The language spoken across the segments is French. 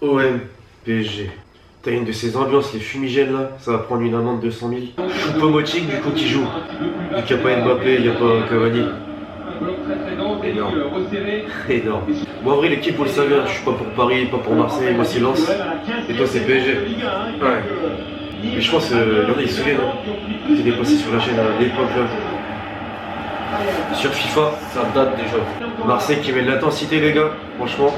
OM, PSG. T'as une de ces ambiances, les fumigènes là, ça va prendre une amende de 100 000. Choupo-Moting du coup qui joue. Vu qu'il n'y a pas Mbappé, il n'y a pas Cavani. Énorme. Énorme. Bon en vrai l'équipe vous le savez, je suis pas pour Paris, pas pour Marseille, moi c'est Lens. Et toi c'est PSG. Ouais. Mais je pense, regardez, il se souvient, il est passé sur la chaîne à l'époque là. Sur FIFA, ça date déjà. Marseille qui met de l'intensité les gars, franchement.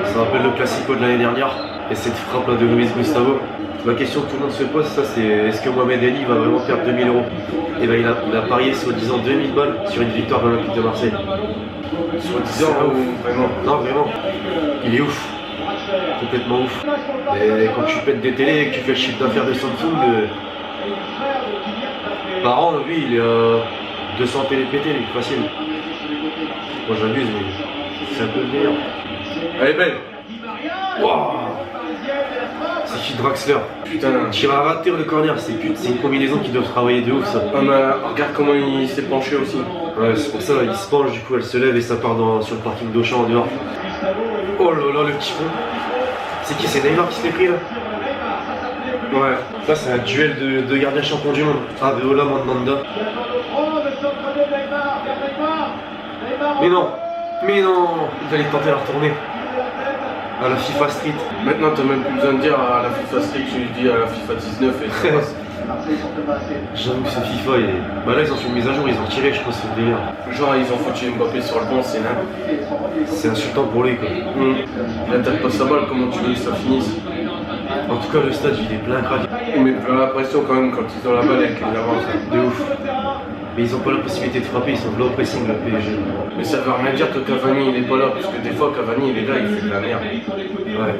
Ça rappelle le Classico de l'année dernière. Et cette frappe là de Luis Gustavo. La question que tout le monde se pose, ça c'est est-ce que Mohamed Eni va vraiment perdre 2000 €? Et ben il a parié soi-disant 2000 balles sur une victoire de l'Olympique de Marseille. Soi-disant ou vraiment? Non vraiment. Il est ouf. Complètement ouf. Et quand tu pètes des télés et que tu fais le chiffre d'affaires de Samsung, par an, lui il est à 200 télé pété, facile. Moi j'abuse mais c'est un peu le meilleur. Elle est belle. Wow. C'est qui Draxler? Putain, tu vas rater le corner, c'est une combinaison qui doit travailler de ouf ça. Ah mais regarde comment il s'est penché aussi. Ouais, c'est pour ça, il se penche, du coup elle se lève et ça part sur le parking d'Auchan en dehors. Oh là là, le petit fond. C'est qui? C'est Neymar qui se l'est pris là? Ouais, ça c'est un duel de gardiens champions du monde. Areola, Mandanda. Mais non, il fallait tenter la retournée. À la FIFA Street. Maintenant t'as même plus besoin de dire à la FIFA Street, tu lui dis à la FIFA 19 et ça passe. J'avoue que ce FIFA est... Bah là ils ont fait une mise à jour, ils ont retiré je pense le délire. Genre ils ont foutu Mbappé sur le banc, c'est n'importe. C'est insultant pour lui quoi. Il attaque pas sa balle, comment tu veux que ça finisse? En tout cas le stade il est plein crack. Ils mettent la pression quand même quand ils ont la balle et qu'ils avancent. De ouf. Mais ils ont pas la possibilité de frapper, ils sont de low pressing le PSG. Mais ça veut rien dire que Cavani il est pas là, parce que des fois Cavani il est là, il fait de la merde. Ouais.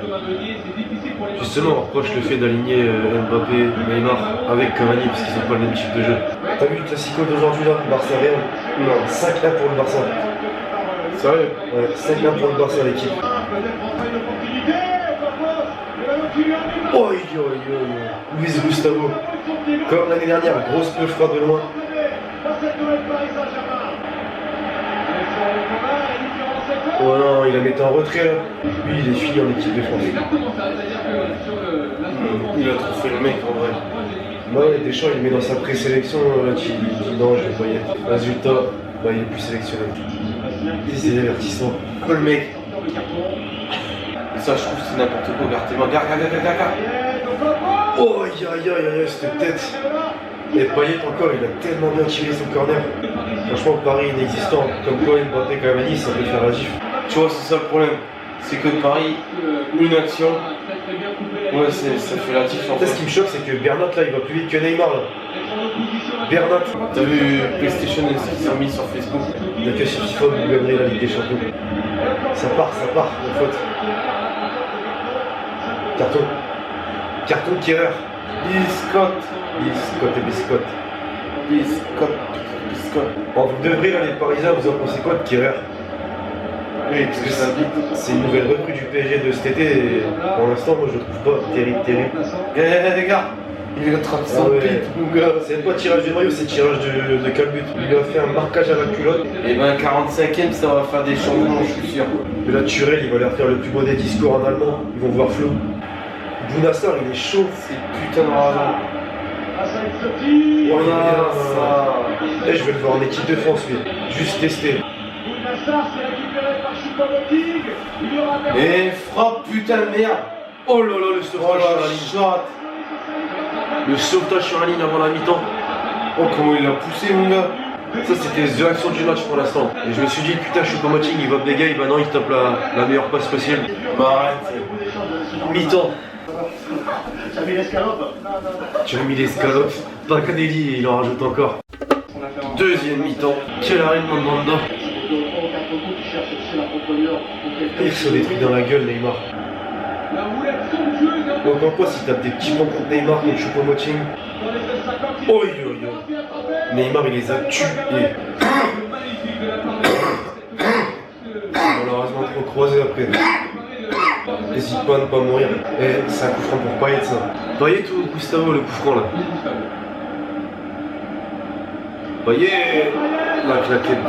Justement on reproche le fait d'aligner Mbappé, Neymar avec Cavani parce qu'ils ont pas le même type de jeu. T'as vu le Classico d'aujourd'hui là, Barça Real? Non, 5-1 pour le Barça. Sérieux? Ouais, 5-1 pour le Barça l'équipe. Oh Luis Gustavo. Comme l'année dernière, grosse peu frappe de loin. Oh non, il a mis en retrait là. Lui il est fini en équipe de France. Il a trop fait le mec en vrai. Moi Deschamps il met dans sa présélection, là tu dis non je vais pas y être. Résultat, bah, il est plus sélectionné. C'est divertissant. Oh le mec. Et ça je trouve que c'est n'importe quoi, regarde. Oh aïe cette tête. Et Payet encore, il a tellement bien tiré son corner. Franchement, Paris inexistant, comme quoi Mbappé Cavani, ça peut faire la gif. Tu vois, c'est ça le problème. C'est que Paris, une action, ouais, ça fait la différence. Ce qui me choque, c'est que Bernat, là, il va plus vite que Neymar, là. Bernat. T'as vu PlayStation qui s'est remis sur Facebook? Il n'y a que sur FIFA où vous gagnerez la Ligue des Champions. Ça part, la faute. Carton de Kerrer. Biscotte. Bon, vous devrez, là, les Parisiens, vous en pensez quoi de Kerrer? Oui, parce que c'est une nouvelle recrue du PSG de cet été et pour l'instant, moi je le trouve pas terrible. Regarde, il est en train de s'empiler, mon gars. C'est pas tirage de maillot, c'est tirage de calbut. Il lui a fait un marquage à la culotte. Et ben 45ème, ça va faire des changements, je suis sûr. Mais là, Turel, il va leur faire le plus beau des discours en allemand. Ils vont voir flou. Bounassar, il est chaud. C'est putain de raison. Oh là ça. Et je vais le voir en équipe de France, lui. Juste tester. Et frappe, putain de merde. Oh là là, le sauvetage sur la ligne. Le sauvetage sur la ligne avant la mi-temps. Oh comment il a poussé, mon gars. Ça c'était l'action du match pour l'instant. Et je me suis dit putain Choupo-Moting il va bégayer, bah non il tape la meilleure passe possible. Bah arrête. Mi-temps. Tu as mis l'escalope. Pacanelli il en rajoute encore. Deuxième mi-temps. Quelle arène Mandanda. Il se détruit dans la gueule Neymar. Donc en quoi s'il tape des petits bons contre Neymar contre Choupo-Moting. Oh Neymar il les a tués. Malheureusement trop croisé après. N'hésite pas à ne pas mourir. Et c'est un coup franc pour Payet ça. Payet ou Gustavo le coup franc là. Payet. La claquette.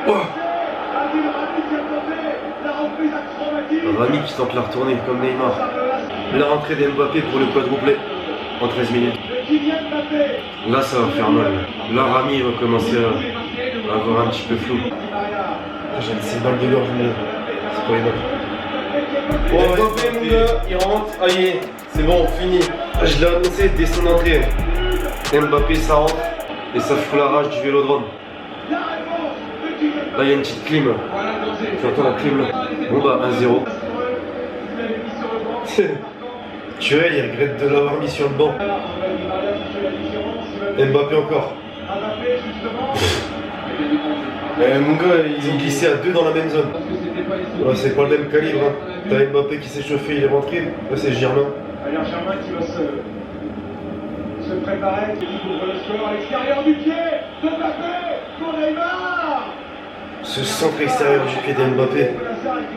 Oh. Rami qui tente la retournée comme Neymar. La rentrée d'Mbappé pour le quadruplé en 13 minutes. Là ça va faire mal. Là Rami va commencer à avoir un petit peu flou. J'ai ces balles de gorge, mais c'est pas énorme. Oh, Mbappé, mon gars, il rentre. Allez, c'est bon, fini. Je l'ai annoncé dès son entrée. Mbappé ça rentre et ça fout la rage du vélodrome. Là il y a une petite clim. Tu entends la clim là? Bon bah 1-0. Tu vois, il regrette de l'avoir mis sur le banc. Mbappé encore. Mon gars, Ils ont glissé à deux dans la même zone. Ouais, c'est pas le même calibre. Hein. T'as Mbappé qui s'est chauffé, il est rentré. Là c'est Germain. Alors Germain qui va se préparer, qui ouvre le score à l'extérieur du pied de Mbappé pour Neymar. Ce centre extérieur du pied d'Mbappé,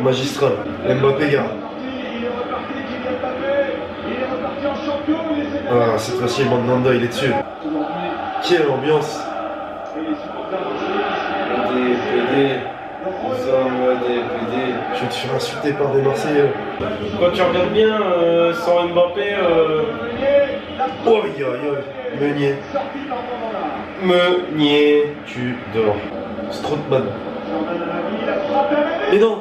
magistral. Mbappé gars. Il est reparti, Kylian Mbappé. Il est reparti en champion. Ah, cette fois-ci, Mandanda, il est dessus. Quelle ambiance. PD. Ils sont PD. Je vais te faire insulter par des Marseillais. Quand tu regardes bien, sans Mbappé, Oh, aïe, aïe, Meunier. Meunier. Tu dors. Strootman. Mais non.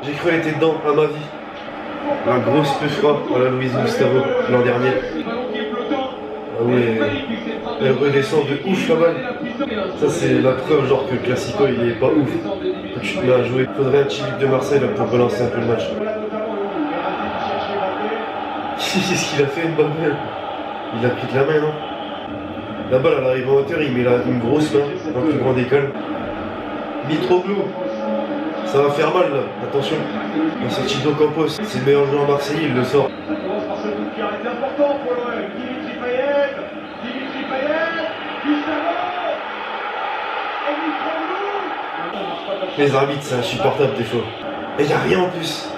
J'ai cru qu'elle était dedans, à ma vie. La grosse peufra à la Luis Gustavo, l'an dernier. Ah ouais, elle redescend de ouf la balle. Ça c'est la preuve genre que le Classico il est pas ouf. Quand tu te mets à jouer, faudrait un petit but de Marseille là, pour relancer un peu le match. Qu'est-ce qu'il a fait Mbappé? Il a pris de la main non? La balle elle arrive en hauteur, il met une grosse main, un plus grand décal. Mitroglou. Ça va faire mal là, attention. La sortie d'Ocampos, c'est le meilleur joueur marseillais, il le sort. Les arbitres, c'est insupportable des fois. Et y a rien en plus.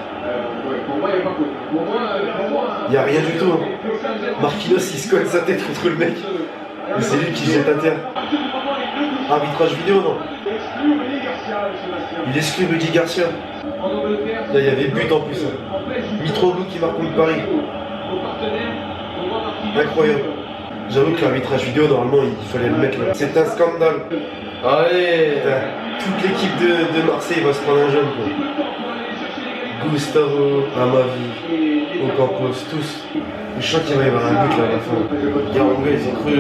Y a rien du tout. Marquinhos, il se colle sa tête contre le mec. Et c'est lui qui jette à terre. Arbitrage vidéo, non? Il exclut Rudy Garcia. Là, il y avait but en plus. Mitroglou qui marque contre Paris. Incroyable. J'avoue que l'arbitrage vidéo, normalement, il fallait le mettre là. C'est un scandale. Allez. Toute l'équipe de Marseille va se prendre un jeune. Quoi. Gustavo, Amavi, Ocampos, tous. Je sens qu'il va y avoir un but là à la fin. Garanga, ils ont cru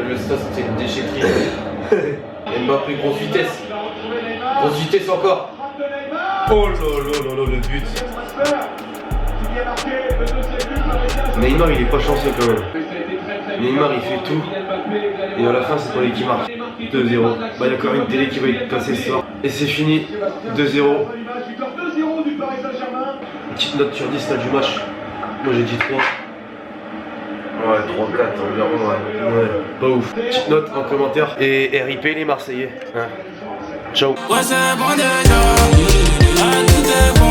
le stade c'était une déchetterie. Mbappé, grosse vitesse. Grosse vitesse encore. Oh là là là là, le but. Neymar, il est pas chanceux quand même. Neymar, il fait tout. Et à la fin, c'est pas lui qui marque. 2-0. Bah, il y a encore une télé qui va être cassée ce soir. Et c'est fini. 2-0. Une petite note sur 10 là du match. Moi j'ai dit 3. Ouais, 3-4 environ, ouais. Ouais, pas ouf. Petite note en commentaire. Et RIP les Marseillais. Hein. Ciao. Ouais, c'est bon déjà. Là, tout est bon.